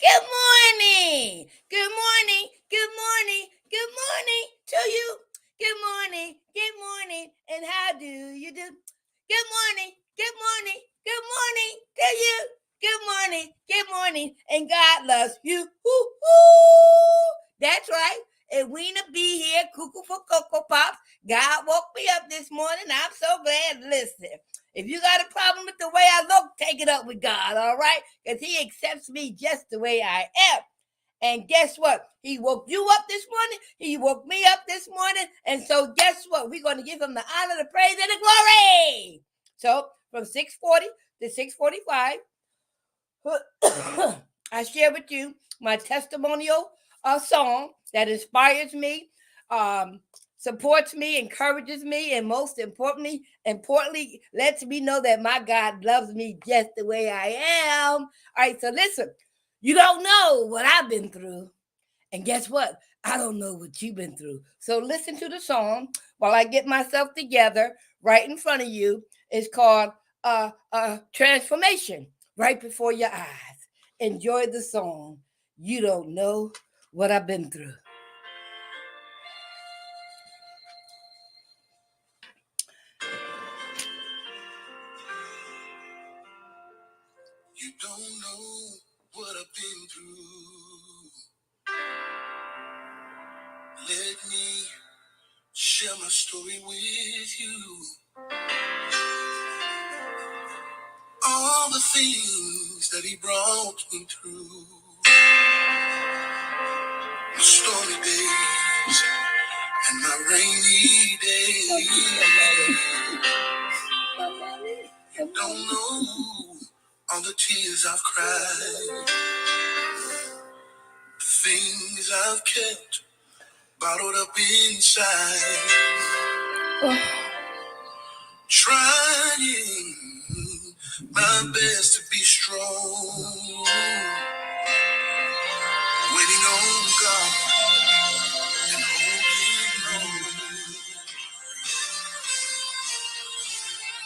Good morning. Good morning. Good morning. Good morning to you. Good morning. Good morning. And how do you do? Good morning. Good morning. Good morning to you. Good morning. Good morning. And God loves you. Woo-hoo. That's right. And we to be here, cuckoo for Cocoa Pops. God woke me up this morning. I'm so glad. Listen, if you got a problem with the way I look, take it up with God, all right? Because He accepts me just the way I am. And guess what? He woke you up this morning. He woke me up this morning. And so guess what? We're going to give Him the honor, the praise, and the glory. So from 6:40 to 6:45, I share with you my testimonial song that inspires me, supports me, encourages me, and most importantly, lets me know that my God loves me just the way I am. All right, so listen, you don't know what I've been through. And guess what? I don't know what you've been through. So listen to the song while I get myself together right in front of you. It's called Transformation, right before your eyes. Enjoy the song. You don't know what I've been through. You don't know what I've been through. Let me share my story with you. All the things that He brought me through. My stormy days and my rainy days. You don't know all the tears I've cried, the things I've kept bottled up inside. Trying my best to be strong, waiting on God and holding on.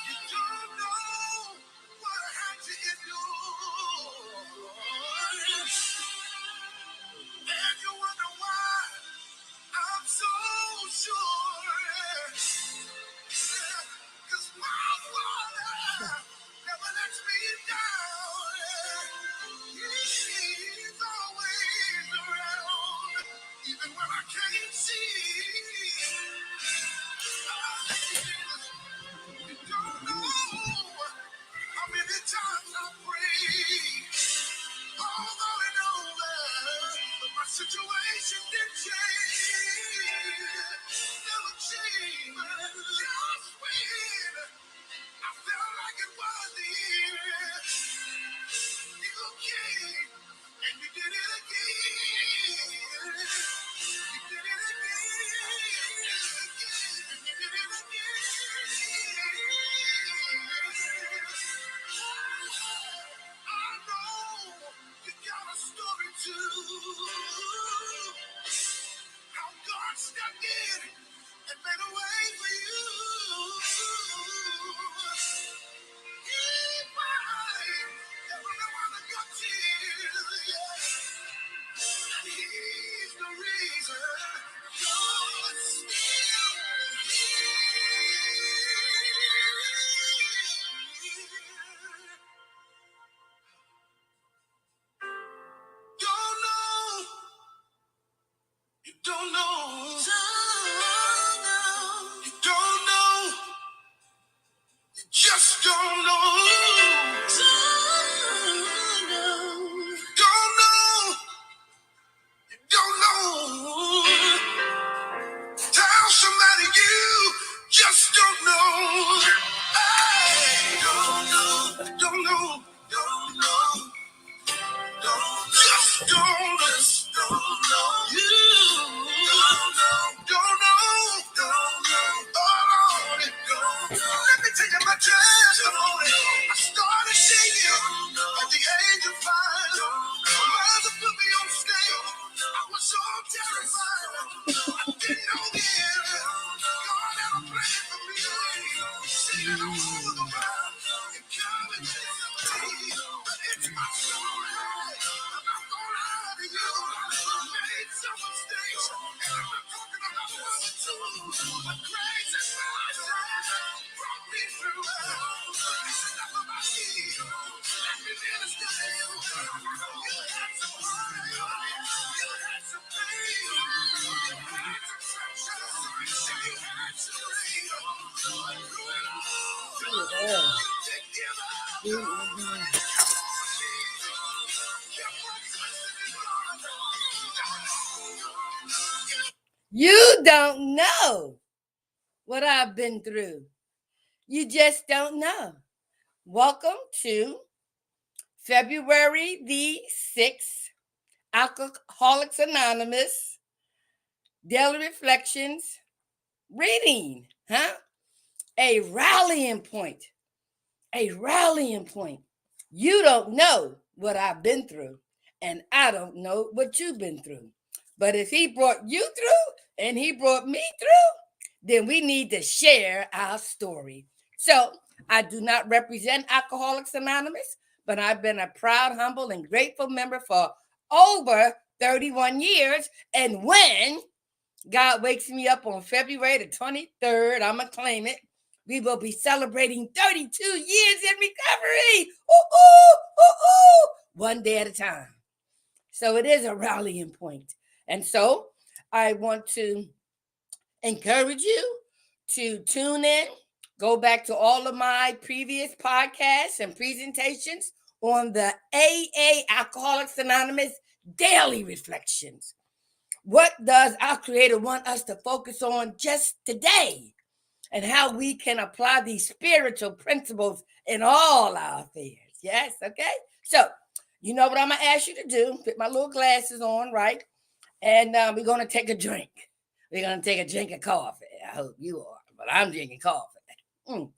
You don't know what I had to endure, and you wonder why I'm so sure. 'Cause my Father never lets me down. He's always around, even when I can't see. You don't know how many times I prayed over and over, but my situation didn't change. Never changed. Just when I felt like it was the end, you came and you did it again. You did it again. And you did it again. I know you got a story too. How God stepped in and made a way for you. He might every one of your tears, yeah. He's the reason you're still here. Don't know. You don't know. You don't know. You just don't know. Don't know. You don't know. Tell somebody you just don't know. Hey, don't know. Don't know. Don't know. Just don't know. You don't know. Don't know. Don't know. Oh, Lord, don't know. Let me tell you my testimony. I You don't know what I've been through. You just don't know. Welcome to February the 6th, Alcoholics Anonymous, Daily Reflections, reading, A rallying point. A rallying point. You don't know what I've been through, and I don't know what you've been through. But if he brought you through and he brought me through, then we need to share our story. So I do not represent Alcoholics Anonymous, but I've been a proud, humble, and grateful member for over 31 years. And when God wakes me up on February the 23rd, I'm going to claim it, we will be celebrating 32 years in recovery. One day at a time. So it is a rallying point. And so I want to encourage you to tune in, go back to all of my previous podcasts and presentations on the AA Alcoholics Anonymous Daily Reflections. What does our Creator want us to focus on just today? And how we can apply these spiritual principles in all our affairs. Yes, okay? So, you know what I'm going to ask you to do. Put my little glasses on, right? And we're going to take a drink. We're going to take a drink of coffee. I hope you are, but I'm drinking coffee.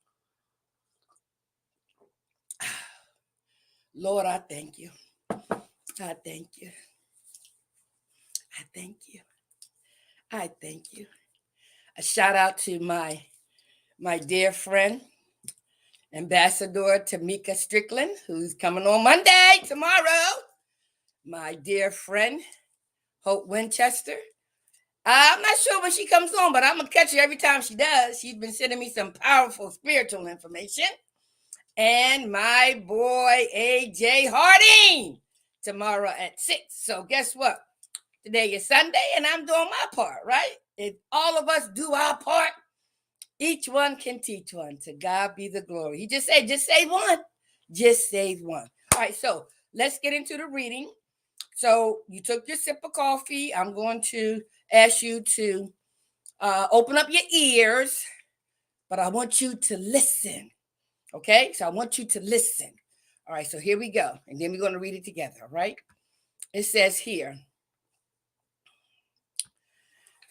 Lord, I thank you. I thank you. I thank you. I thank you. A shout out to my dear friend, Ambassador Tamika Strickland, who's coming on Monday, tomorrow. My dear friend, Hope Winchester. I'm not sure when she comes on, but I'm going to catch her every time she does. She's been sending me some powerful spiritual information. And my boy, AJ Harding, tomorrow at 6. So guess what? Today is Sunday, and I'm doing my part, right? If all of us do our part, each one can teach one. To God be the glory. He just said, just save one. Just save one. All right, so let's get into the reading. So you took your sip of coffee. I'm going to ask you to open up your ears, but I want you to listen. Okay, so I want you to listen. All right, so here we go. And then we're going to read it together, all right? It says here,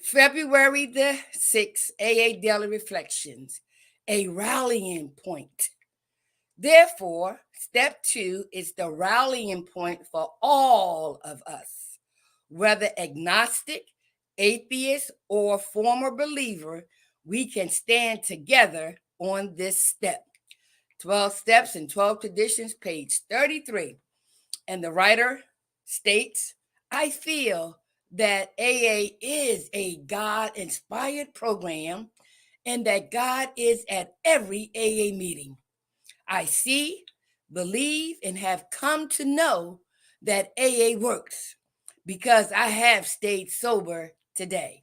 February the 6th, AA Daily Reflections, a rallying point. Therefore, step 2 is the rallying point for all of us, whether agnostic, atheist, or former believer. We can stand together on this step. 12 Steps and 12 Traditions, page 33. And the writer states, I feel that AA is a God-inspired program and that God is at every AA meeting. I see, believe, and have come to know that AA works because I have stayed sober today.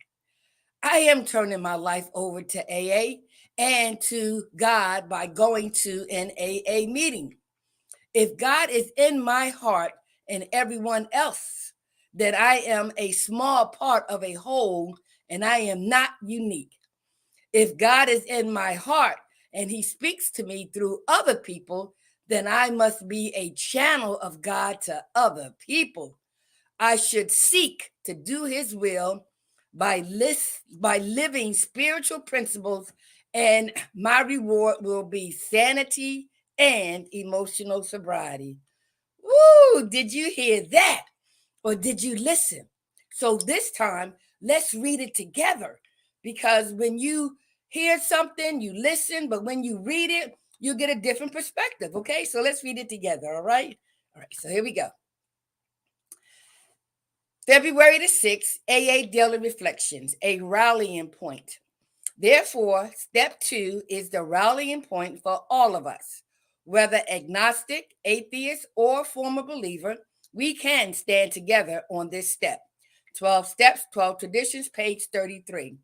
I am turning my life over to AA and to God by going to an AA meeting. If God is in my heart and everyone else, then I am a small part of a whole and I am not unique. If God is in my heart and he speaks to me through other people, then I must be a channel of God to other people. I should seek to do his will by living spiritual principles, and my reward will be sanity and emotional sobriety. Woo! Did you hear that? Or did you listen? So this time, let's read it together, because when you hear something, you listen, but when you read it, you get a different perspective. Okay, so let's read it together. All right. So here we go. February the 6th, AA Daily Reflections, a rallying point. Therefore, step 2 is the rallying point for all of us. Whether agnostic, atheist, or former believer, we can stand together on this step. 12 Steps, 12 Traditions, page 33.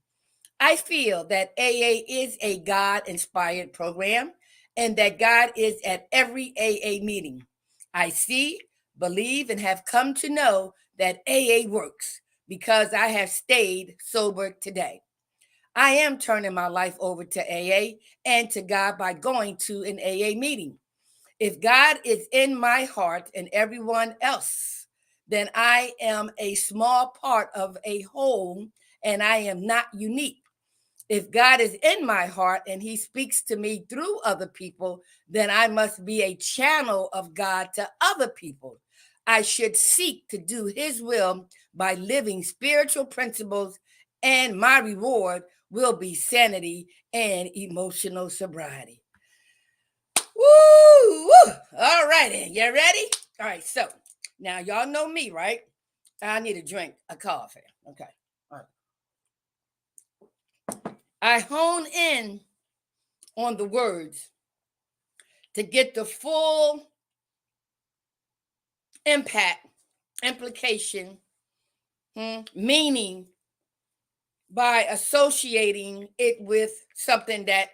I feel that AA is a God-inspired program and that God is at every AA meeting. I see, believe, and have come to know that AA works because I have stayed sober today. I am turning my life over to AA and to God by going to an AA meeting. If God is in my heart and everyone else, then I am a small part of a whole and I am not unique. If God is in my heart and he speaks to me through other people, then I must be a channel of God to other people. I should seek to do his will by living spiritual principles, and my reward will be sanity and emotional sobriety. Woo! Woo! All righty, you ready? All right, so now y'all know me, right? I need a drink, a coffee. Okay. All right. I hone in on the words to get the full impact, implication, meaning by associating it with something that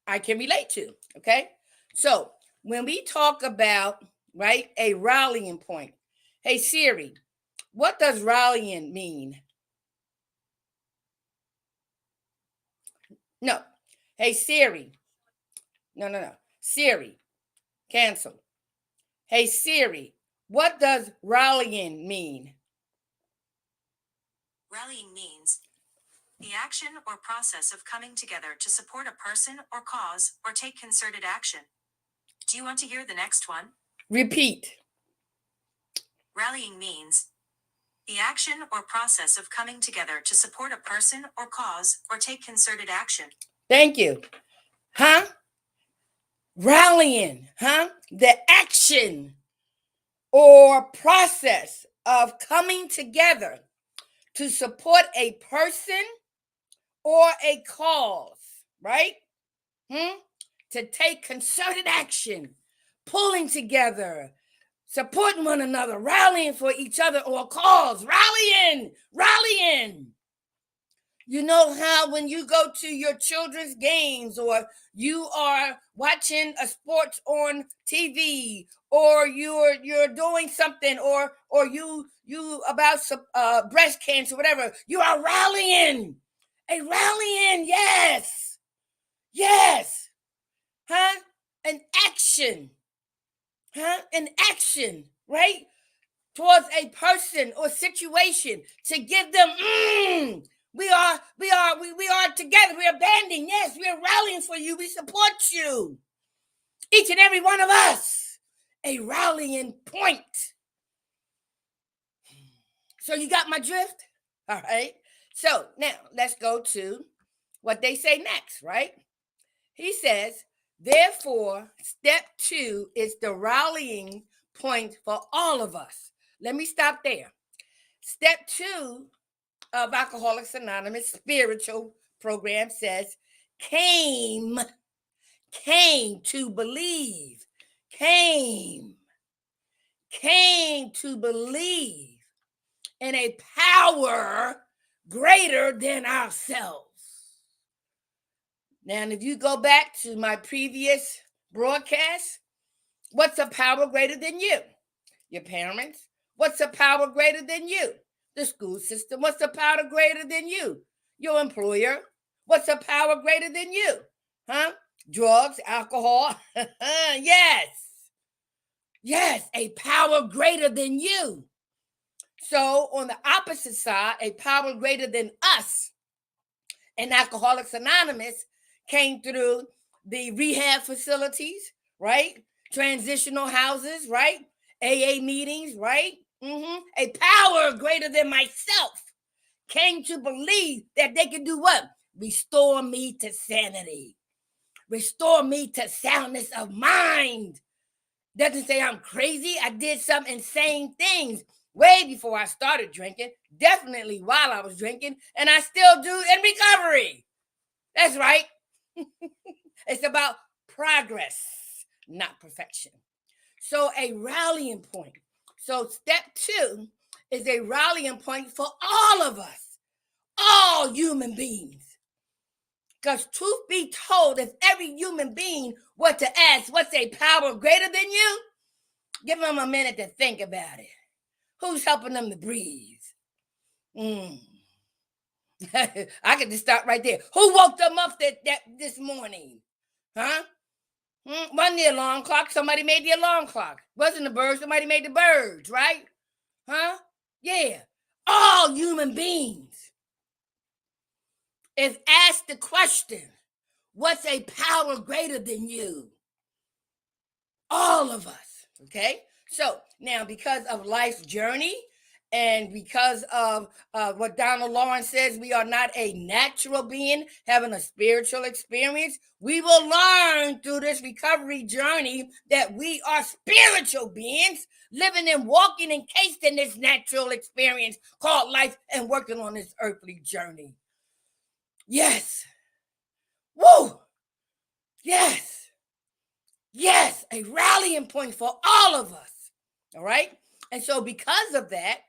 I can relate to. Okay. So when we talk about, right, a rallying point, hey Siri, what does rallying mean? No. Hey Siri. No. Siri, cancel. Hey Siri, what does rallying mean? Rallying means the action or process of coming together to support a person or cause or take concerted action. Do you want to hear the next one? Repeat. Rallying means the action or process of coming together to support a person or cause or take concerted action. Thank you. Huh? Rallying, huh? The action or process of coming together to support a person or a cause, right? To take concerted action, pulling together, supporting one another, rallying for each other or a cause, rallying. You know how when you go to your children's games or you are watching a sports on TV or you're doing something or you about breast cancer, whatever, you are rallying. A rallying, yes. Huh? An action. An action, right? Towards a person or situation to give them we are together. We are banding. Yes, we are rallying for you. We support you. Each and every one of us. A rallying point. So you got my drift? All right. So now let's go to what they say next, right? He says, therefore, step 2 is the rallying point for all of us. Let me stop there. Step 2 of Alcoholics Anonymous spiritual program says, came to believe, came to believe in a power greater than ourselves. Now, if you go back to my previous broadcast, what's a power greater than you? Your parents. What's a power greater than you? The school system. What's a power greater than you? Your employer. What's a power greater than you? Drugs, alcohol. Yes, a power greater than you. So on the opposite side, a power greater than us and Alcoholics Anonymous came through the rehab facilities, right? Transitional houses, right? AA meetings, right? A power greater than myself came to believe that they could do what? Restore me to sanity. Restore me to soundness of mind. Doesn't say I'm crazy. I did some insane things way before I started drinking, definitely while I was drinking, and I still do in recovery. That's right. It's about progress, not perfection. So a rallying point. So step 2 is a rallying point for all of us, all human beings. Because truth be told, if every human being were to ask, what's a power greater than you? Give them a minute to think about it. Who's helping them to breathe? I could just stop right there. Who woke them up this morning? Huh? Wasn't the alarm clock? Somebody made the alarm clock. Wasn't the birds? Somebody made the birds, right? Huh? Yeah. All human beings. If asked the question, what's a power greater than you? All of us. Okay? So now, because of life's journey, and because of what Donald Lawrence says, we are not a natural being having a spiritual experience. We will learn through this recovery journey that we are spiritual beings living and walking encased in this natural experience called life and working on this earthly journey. Yes. Woo! Yes. Yes. A rallying point for all of us. All right? And so because of that,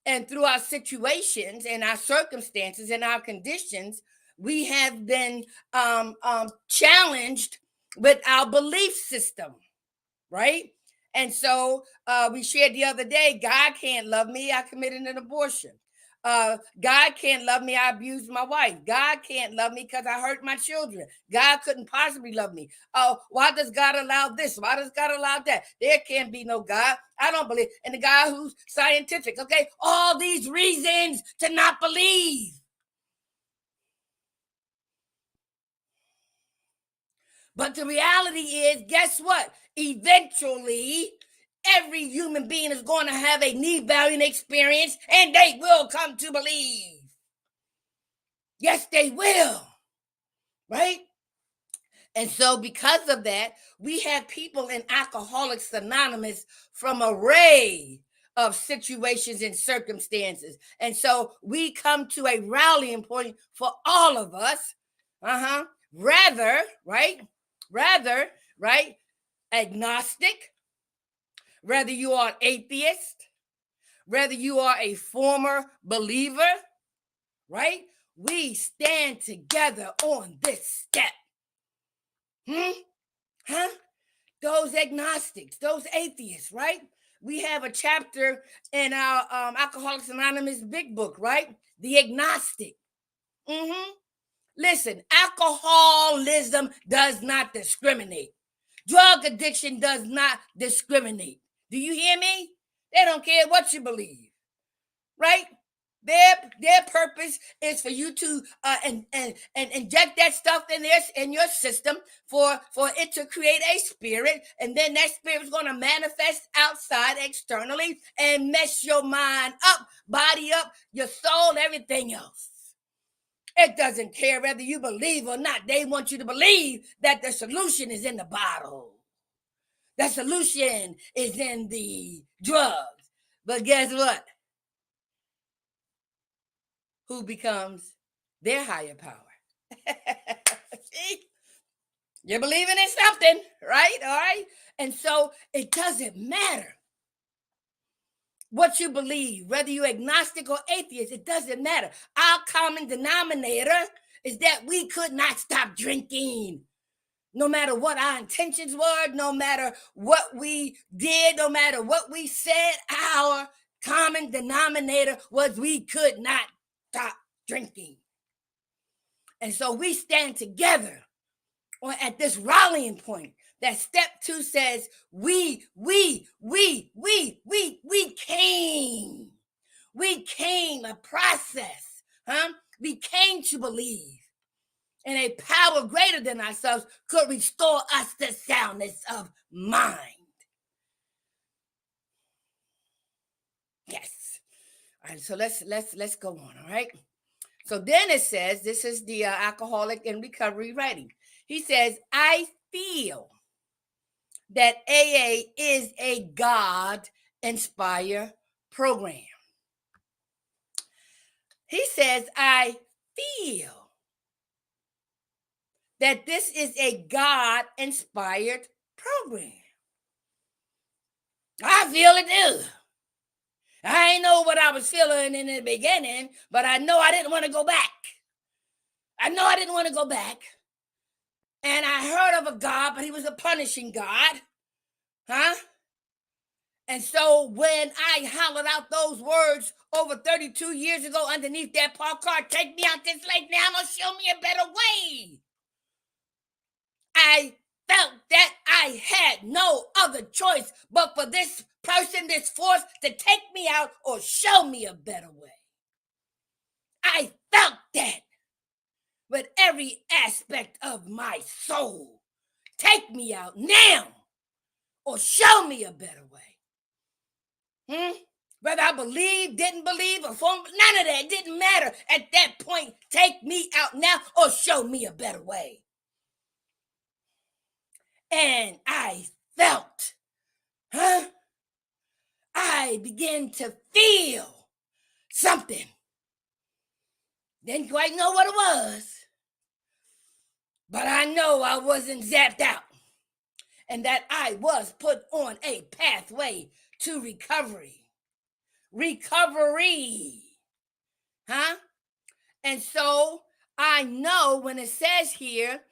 and through our situations and our circumstances and our conditions, we have been challenged with our belief system, right? And so we shared the other day, God can't love me, I committed an abortion. God can't love me, I abused my wife. God can't love me because I hurt my children. God couldn't possibly love me. Oh, why does God allow this? Why does God allow that? There can't be no God. I don't believe. And the guy who's scientific, okay? All these reasons to not believe. But the reality is, guess what? Eventually, every human being is going to have a need-valuing experience, and they will come to believe. Yes, they will. Right? And so because of that, we have people in Alcoholics Anonymous from an array of situations and circumstances. And so we come to a rallying point for all of us. Rather, agnostic, whether you are an atheist, whether you are a former believer, right? We stand together on this step. Those agnostics, those atheists, right? We have a chapter in our Alcoholics Anonymous big book, right? The agnostic. Listen, alcoholism does not discriminate. Drug addiction does not discriminate. Do you hear me? They don't care what you believe, right? Their purpose is for you to and inject that stuff in your system for it to create a spirit, and then that spirit is going to manifest outside externally and mess your mind up, body up, your soul, everything else. It doesn't care whether you believe or not. They want you to believe that the solution is in the bottle. The solution is in the drugs. But guess what? Who becomes their higher power? See? You're believing in something, right? All right. And so it doesn't matter what you believe, whether you're agnostic or atheist, it doesn't matter. Our common denominator is that we could not stop drinking. No matter what our intentions were, no matter what we did, no matter what we said, our common denominator was we could not stop drinking. And so we stand together at this rallying point. That step 2 says, we came. We came a process. We came to believe. And a power greater than ourselves could restore us to soundness of mind. Yes. All right, so let's go on, all right? So then it says, this is the alcoholic in recovery writing. He says, I feel that AA is a God-inspired program. He says, I feel that this is a God-inspired program. I feel it too. I ain't know what I was feeling in the beginning, but I know I didn't want to go back. I know I didn't want to go back. And I heard of a God, but he was a punishing God. Huh? And so when I hollered out those words over 32 years ago underneath that parked car, take me out this lake now or show me a better way, I felt that I had no other choice but for this person, this force, to take me out or show me a better way. I felt that with every aspect of my soul. Take me out now or show me a better way. Whether I believed, didn't believe, or formed, none of that didn't matter at that point. Take me out now or show me a better way. And I felt, I began to feel something. Didn't quite know what it was, but I know I wasn't zapped out and that I was put on a pathway to recovery. And so I know when it says here,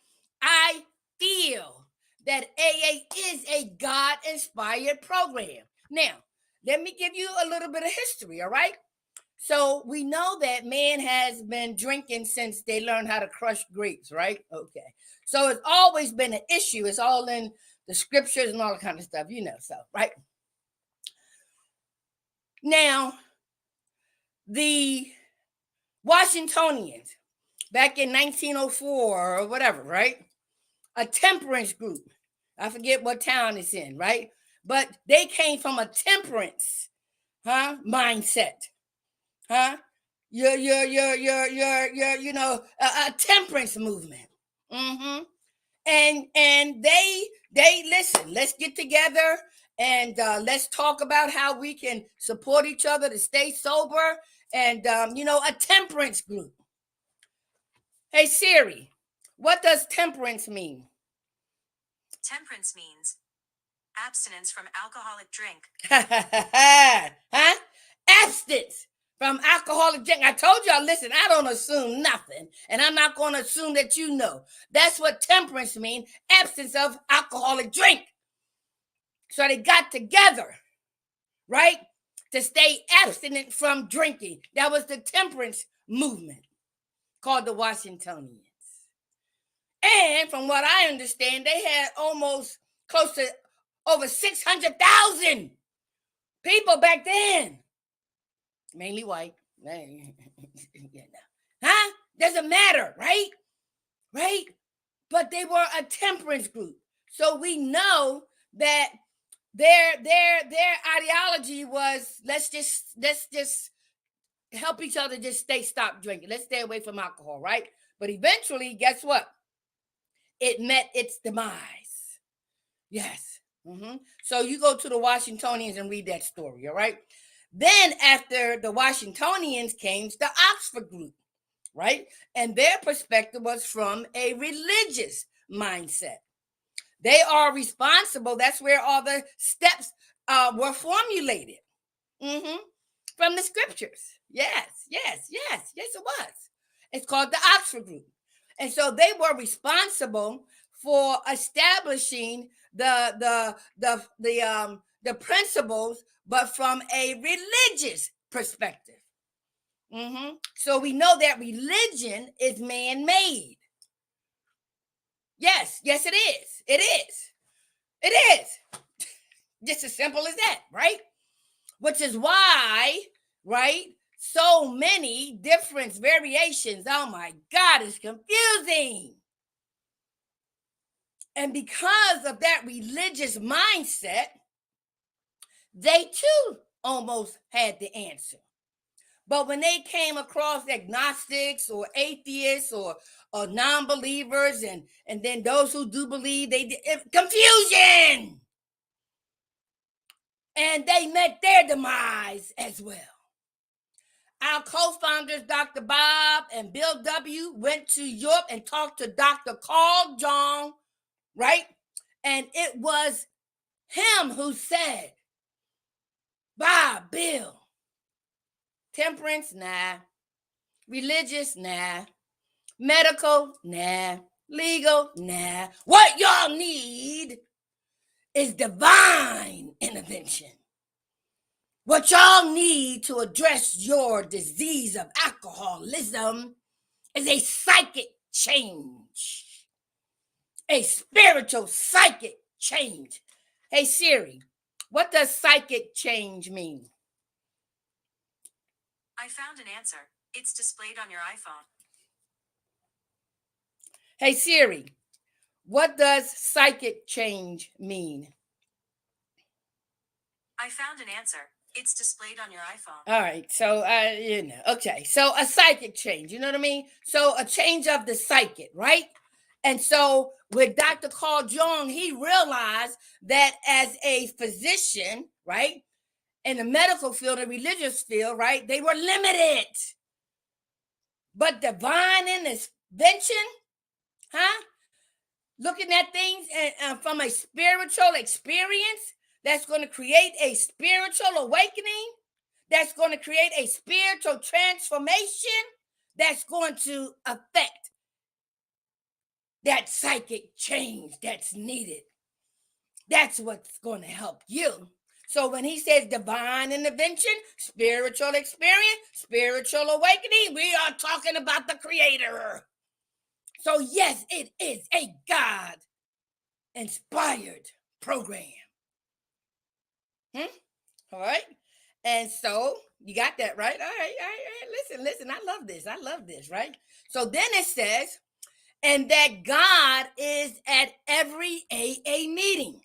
I feel that AA is a God-inspired program. Now, let me give you a little bit of history, all right? So we know that man has been drinking since they learned how to crush grapes, right? Okay. So it's always been an issue. It's all in the scriptures and all that kind of stuff, so, right? Now, the Washingtonians, back in 1904 or whatever, right? A temperance group. I forget what town it's in, right? But they came from a temperance, mindset, Your, a temperance movement. And they listen. Let's get together and let's talk about how we can support each other to stay sober. And a temperance group. Hey Siri, what does temperance mean? Temperance means abstinence from alcoholic drink. Abstinence from alcoholic drink. I told y'all, listen, I don't assume nothing, and I'm not going to assume that you know. That's what temperance means, absence of alcoholic drink. So they got together, right, to stay abstinent from drinking. That was the temperance movement called the Washingtonians. And from what I understand, they had almost close to over 600,000 people back then. Mainly white. Doesn't matter, right? Right? But they were a temperance group. So we know that their ideology was let's just help each other just stop drinking. Let's stay away from alcohol, right? But eventually, guess what? It met its demise. Yes. So you go to the Washingtonians and read that story, all right? Then after the Washingtonians came the Oxford group, right? And their perspective was from a religious mindset. They are responsible. That's where all the steps were formulated from the scriptures. Yes, it was. It's called the Oxford group. And so they were responsible for establishing the principles, but from a religious perspective. So we know that religion is man-made. Yes, it is. It is. Just as simple as that, right? Which is why, right, so many different variations. Oh my God, it's confusing. And because of that religious mindset, they too almost had the answer. But when they came across agnostics or atheists or non-believers and then those who do believe, they did confusion. And they met their demise as well. Our co-founders, Dr. Bob and Bill W., went to Europe and talked to Dr. Carl Jung, right? And it was him who said, Bob, Bill, temperance, nah. Religious, nah. Medical? Nah. Legal? Nah. What y'all need is divine intervention. What y'all need to address your disease of alcoholism is a psychic change, a spiritual psychic change. Hey Siri, what does psychic change mean? I found an answer. It's displayed on your iPhone. Hey Siri, what does psychic change mean? I found an answer. It's displayed on your iPhone. All right, so okay. So a psychic change, you know what I mean? So a change of the psychic, right? And so with Dr. Carl Jung, he realized that as a physician, right, in the medical field, the religious field, right, they were limited. But divine intervention, huh? Looking at things from a spiritual experience that's going to create a spiritual awakening, that's going to create a spiritual transformation, that's going to affect that psychic change that's needed. That's what's going to help you. So when he says divine intervention, spiritual experience, spiritual awakening, we are talking about the creator. So yes, it is a God inspired program. All right. And so you got that right. All right. Listen. I love this, right? So then it says, and that God is at every AA meeting.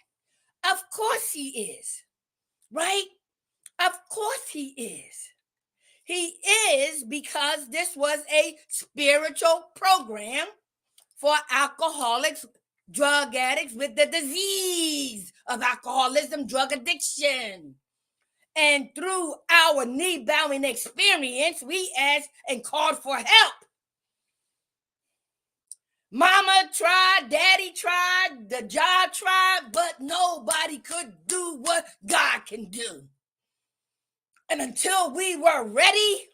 Of course he is, right? Of course he is. He is because this was a spiritual program for alcoholics, drug addicts with the disease of alcoholism, drug addiction. And through our knee-bowing experience, we asked and called for help. Mama tried, daddy tried, the job tried, but nobody could do what God can do. And until we were ready,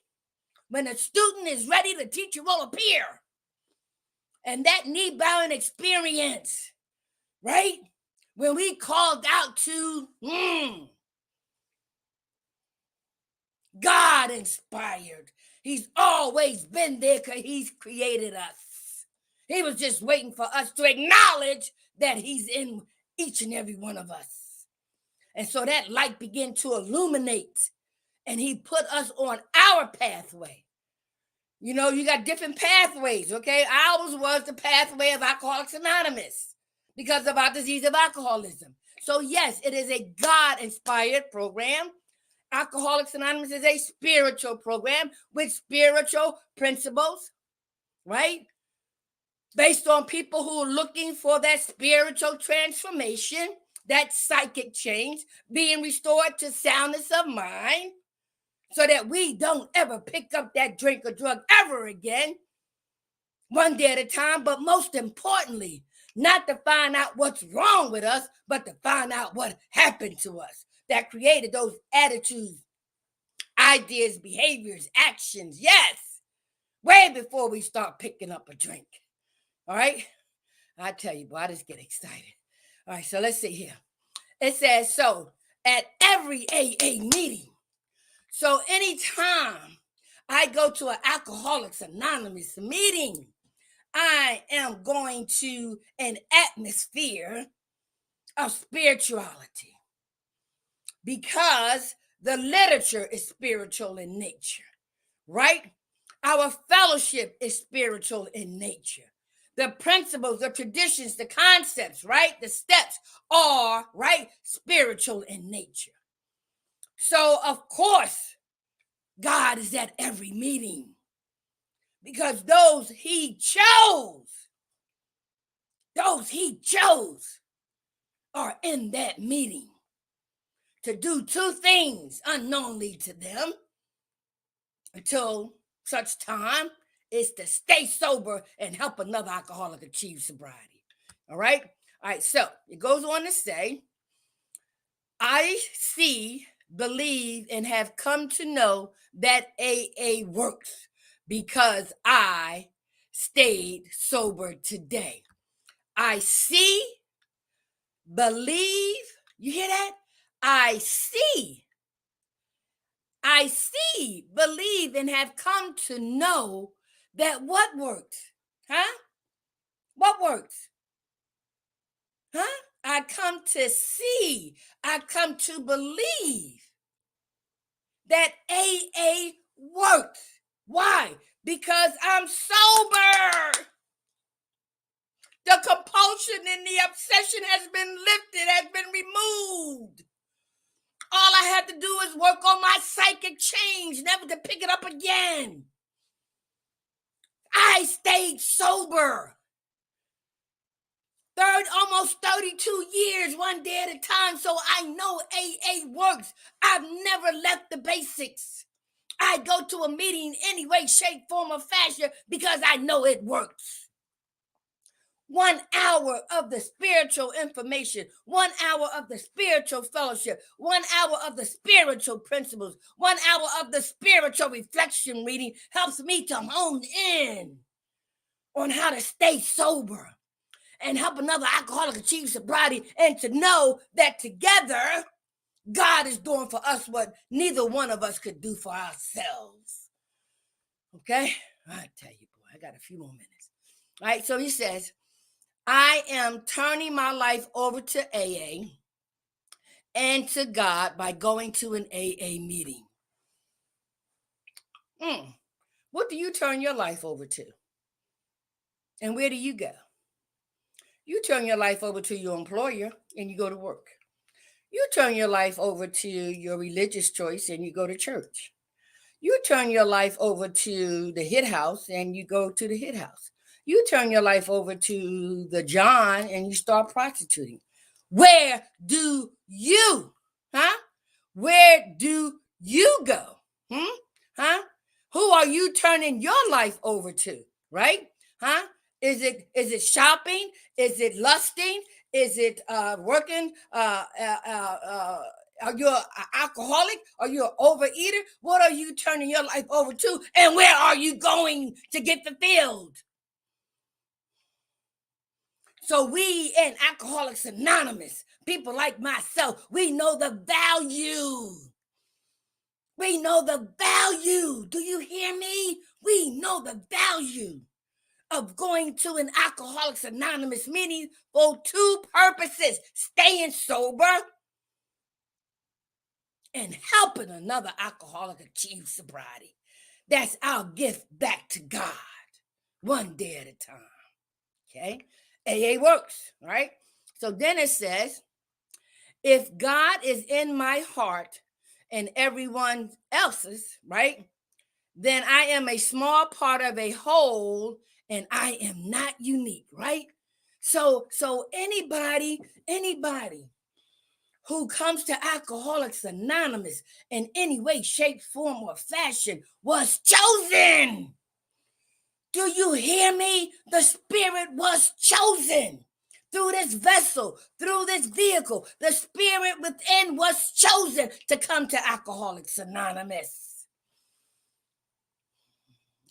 when a student is ready, the teacher will appear. And that knee-bowing experience, right? When we called out to God inspired. He's always been there because he's created us. He was just waiting for us to acknowledge that he's in each and every one of us. And so that light began to illuminate, and he put us on our pathway. You know, you got different pathways, okay? Ours was the pathway of Alcoholics Anonymous because of our disease of alcoholism. So yes, it is a God-inspired program. Alcoholics Anonymous is a spiritual program with spiritual principles, right? Based on people who are looking for that spiritual transformation, that psychic change, being restored to soundness of mind, so that we don't ever pick up that drink or drug ever again, one day at a time, but most importantly, not to find out what's wrong with us, but to find out what happened to us that created those attitudes, ideas, behaviors, actions. Yes, way before we start picking up a drink. All right. I tell you, boy, I just get excited. All right. So let's see here. It says, so at every AA meeting, so anytime I go to an Alcoholics Anonymous meeting, I am going to an atmosphere of spirituality because the literature is spiritual in nature, right? Our fellowship is spiritual in nature. The principles, the traditions, the concepts, right? The steps are, right, spiritual in nature. So, of course, God is at every meeting because those he chose are in that meeting to do two things unknownly to them until such time is to stay sober and help another alcoholic achieve sobriety. All right. So it goes on to say, I see, believe, and have come to know that AA works because I stayed sober today. I see, believe, you hear that? I see, believe, and have come to know that what works? Huh? What works? Huh? I come to see, I come to believe that AA works. Why? Because I'm sober. The compulsion and the obsession has been lifted, has been removed. All I had to do is work on my psychic change, never to pick it up again. I stayed sober. Almost 32 years, one day at a time, so I know AA works. I've never left the basics. I go to a meeting any way, shape, form, or fashion because I know it works. 1 hour of the spiritual information, 1 hour of the spiritual fellowship, 1 hour of the spiritual principles, 1 hour of the spiritual reflection reading helps me to hone in on how to stay sober and help another alcoholic achieve sobriety, and to know that together God is doing for us what neither one of us could do for ourselves. Okay? I tell you, boy, I got a few more minutes. All right, so he says, I am turning my life over to AA and to God by going to an AA meeting. What do you turn your life over to? And where do you go? You turn your life over to your employer and you go to work. You turn your life over to your religious choice and you go to church. You turn your life over to the hit house and you go to the hit house. You turn your life over to the John and you start prostituting. Where do you, Where do you go? Who are you turning your life over to? Right? Is it shopping? Is it lusting? Is it working? Are you an alcoholic? Are you an overeater? What are you turning your life over to? And where are you going to get fulfilled? So we in Alcoholics Anonymous, people like myself, we know the value. We know the value. Do you hear me? We know the value of going to an Alcoholics Anonymous meeting for two purposes: staying sober and helping another alcoholic achieve sobriety. That's our gift back to God, one day at a time. Okay? AA works, right? So then it says, if God is in my heart and everyone else's, right, then I am a small part of a whole and I am not unique, right? So anybody who comes to Alcoholics Anonymous in any way, shape, form, or fashion was chosen. Do you hear me? The Spirit was chosen. Through this vessel, through this vehicle, the Spirit within was chosen to come to Alcoholics Anonymous.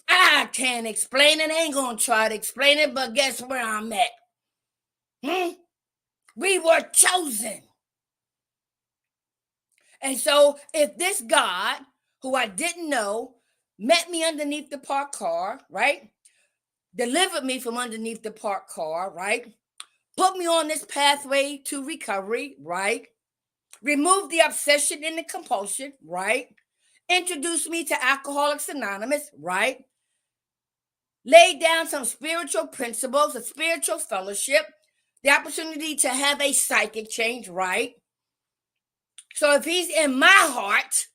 I can't explain it, ain't gonna try to explain it, but guess where I'm at? We were chosen. And so if this God, who I didn't know, met me underneath the parked car, right? Delivered me from underneath the parked car, right? Put me on this pathway to recovery, right? Removed the obsession and the compulsion, right? Introduced me to Alcoholics Anonymous, right? Laid down some spiritual principles, a spiritual fellowship, the opportunity to have a psychic change, right? So if he's in my heart,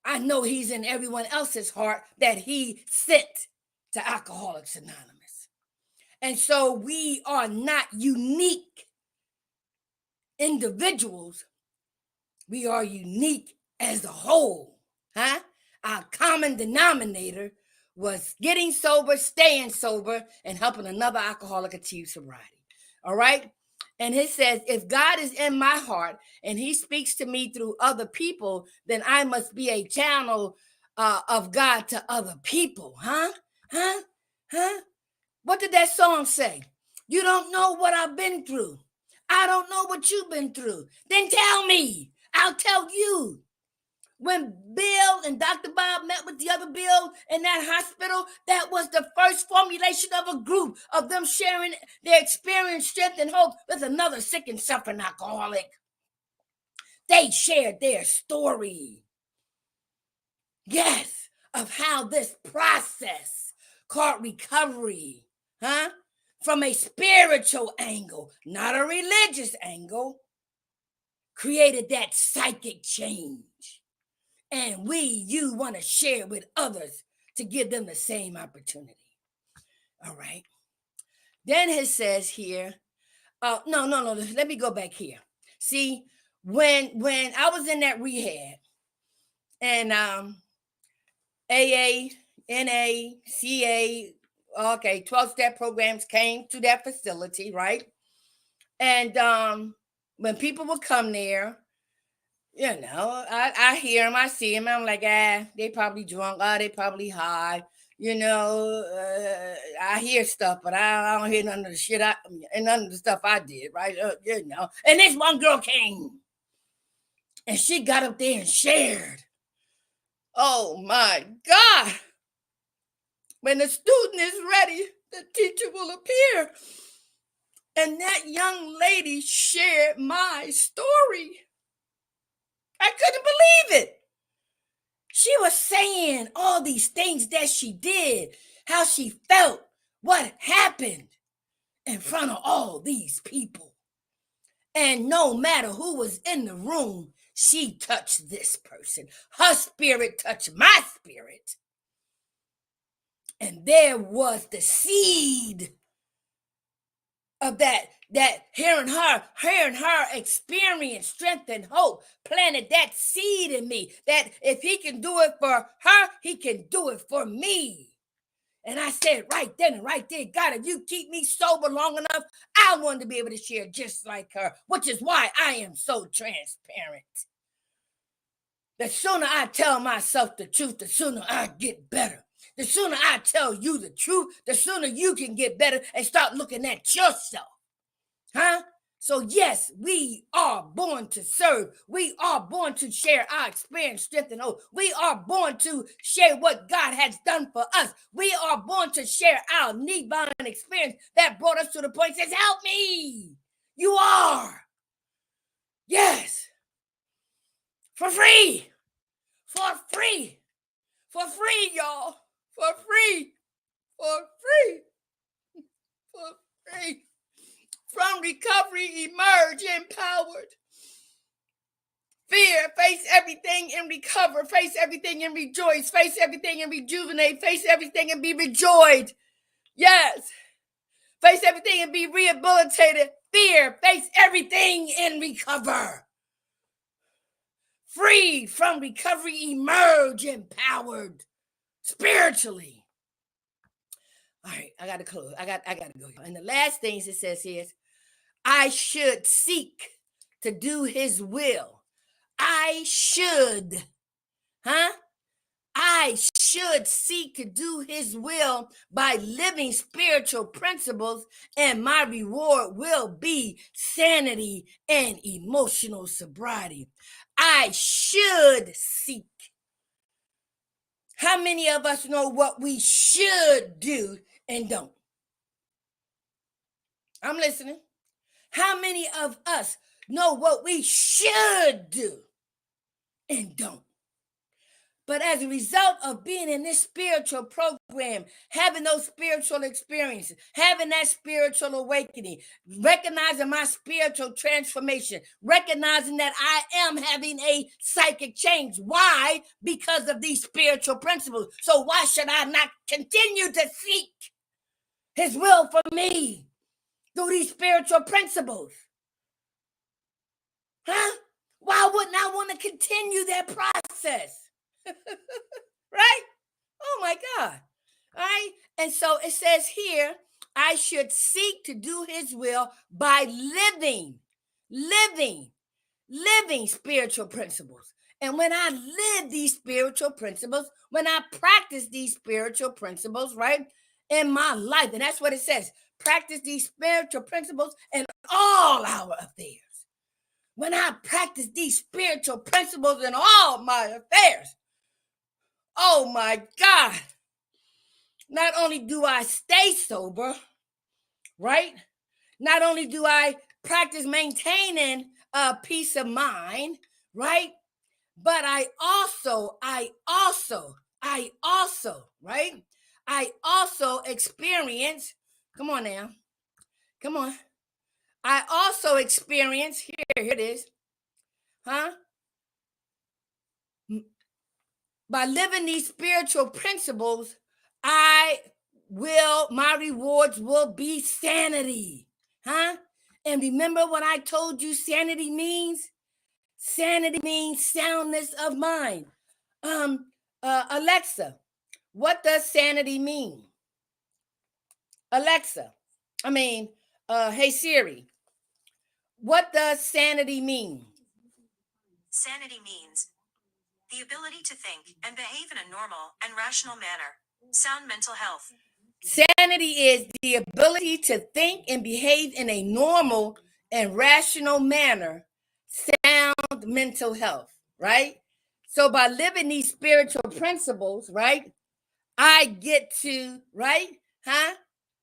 I know he's in everyone else's heart that he sent to Alcoholics Anonymous. And so we are not unique individuals. We are unique as a whole. Our common denominator was getting sober, staying sober, and helping another alcoholic achieve sobriety. All right? And it says, if God is in my heart and he speaks to me through other people, then I must be a channel of God to other people. Huh? What did that song say? You don't know what I've been through. I don't know what you've been through. Then tell me. I'll tell you. When Bill and Dr. Bob met with the other Bill in that hospital, that was the first formulation of a group of them sharing their experience, strength, and hope with another sick and suffering alcoholic. They shared their story. Yes, of how this process called recovery, from a spiritual angle, not a religious angle, created that psychic change. And you want to share with others to give them the same opportunity. All right. Then it says here, no, let me go back here. See, when I was in that rehab and AA, NA, CA, okay, 12-step programs came to that facility, right? And when people would come there, I hear them, I see them, I'm like, they probably drunk, they probably high, I hear stuff, but I don't hear none of the shit and none of the stuff I did, right? And this one girl came, and she got up there and shared. Oh my God. When the student is ready, the teacher will appear. And that young lady shared my story. I couldn't believe it. She was saying all these things that she did, how she felt, what happened in front of all these people. And no matter who was in the room, she touched this person. Her spirit touched my spirit. And there was the seed of that hearing her experience, strength, and hope planted that seed in me, that if he can do it for her, he can do it for me. And I said right then and right there, God, if you keep me sober long enough, I want to be able to share just like her, which is why I am so transparent. The sooner I tell myself the truth, the sooner I get better. The sooner I tell you the truth, the sooner you can get better and start looking at yourself. So yes, we are born to serve. We are born to share our experience, strength, and hope. We are born to share what God has done for us. We are born to share our knee-bound experience that brought us to the point that says, help me. You are. Yes. For free. For free. For free, y'all. For free. For free. For free. From recovery, emerge empowered. Fear, face everything and recover. Face everything and rejoice. Face everything and rejuvenate. Face everything and be rejoiced. Yes. Face everything and be rehabilitated. Fear, face everything and recover. Free from recovery, emerge empowered spiritually. All right, I got to close. I got to go. And the last things it says here is, I should seek to do his will. I should, I should seek to do his will by living spiritual principles, and my reward will be sanity and emotional sobriety. I should seek. How many of us know what we should do and don't? I'm listening. How many of us know what we should do and don't? But as a result of being in this spiritual program, having those spiritual experiences, having that spiritual awakening, recognizing my spiritual transformation, recognizing that I am having a psychic change. Why? Because of these spiritual principles. So why should I not continue to seek his will for me through these spiritual principles? Why wouldn't I want to continue that process? Right? Oh my God. All right. And so it says here, I should seek to do his will by living spiritual principles. And when I live these spiritual principles, when I practice these spiritual principles, right? in my life. And that's what it says. Practice these spiritual principles in all our affairs. When I practice these spiritual principles in all my affairs, oh my God, not only do I stay sober, right? Not only do I practice maintaining a peace of mind, right? But I also, right? I also experience, come on now, come on. I also experience, here it is, huh? By living these spiritual principles, my rewards will be sanity, huh? And remember what I told you sanity means? Sanity means soundness of mind. Alexa, what does sanity mean? Alexa, hey Siri, what does sanity mean? Sanity means the ability to think and behave in a normal and rational manner. Sound mental health. Sanity is the ability to think and behave in a normal and rational manner. Sound mental health, right? So by living these spiritual principles, right, I get to, right,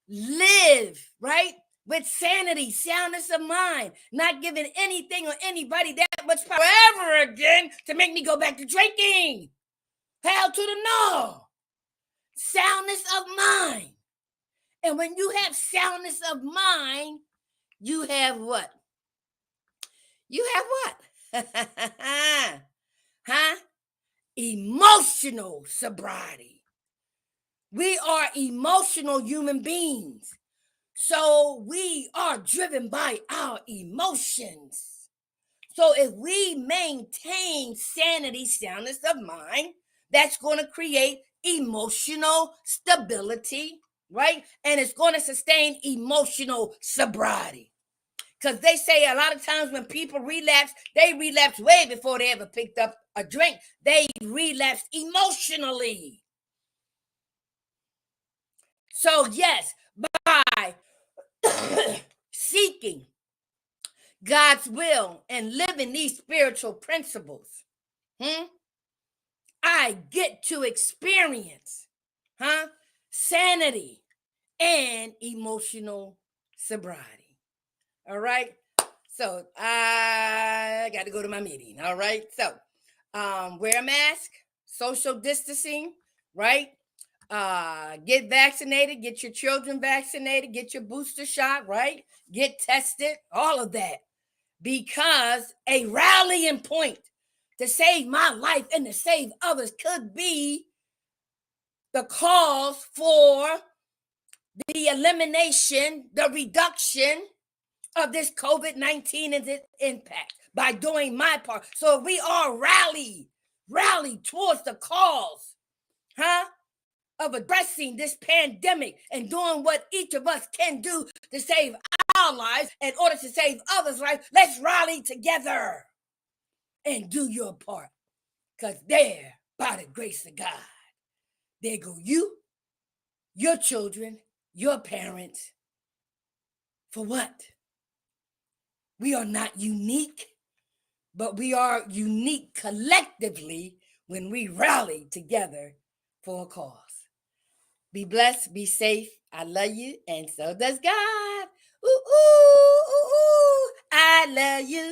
live, right, with sanity, soundness of mind, not giving anything or anybody that much power ever again to make me go back to drinking. Hell to the no. Soundness of mind. And when you have soundness of mind, you have what? You have what? Huh? Emotional sobriety. We are emotional human beings. So we are driven by our emotions. So if we maintain sanity, soundness of mind, that's going to create emotional stability, right? And it's going to sustain emotional sobriety. Because they say a lot of times when people relapse, they relapse way before they ever picked up a drink. They relapse emotionally. So yes, by seeking God's will and living these spiritual principles, I get to experience, sanity and emotional sobriety. All right. So I got to go to my meeting. All right. So wear a mask, social distancing, right? Get vaccinated, get your children vaccinated, get your booster shot, right? Get tested, all of that. Because a rallying point to save my life and to save others could be the cause for the elimination, the reduction of this COVID-19 and its impact by doing my part. So we all rally towards the cause, of addressing this pandemic and doing what each of us can do to save our lives in order to save others' lives. Let's rally together and do your part. Because there, by the grace of God, there go you, your children, your parents. For what? We are not unique, but we are unique collectively when we rally together for a cause. Be blessed, be safe. I love you, and so does God. Ooh, ooh, ooh, ooh. I love you.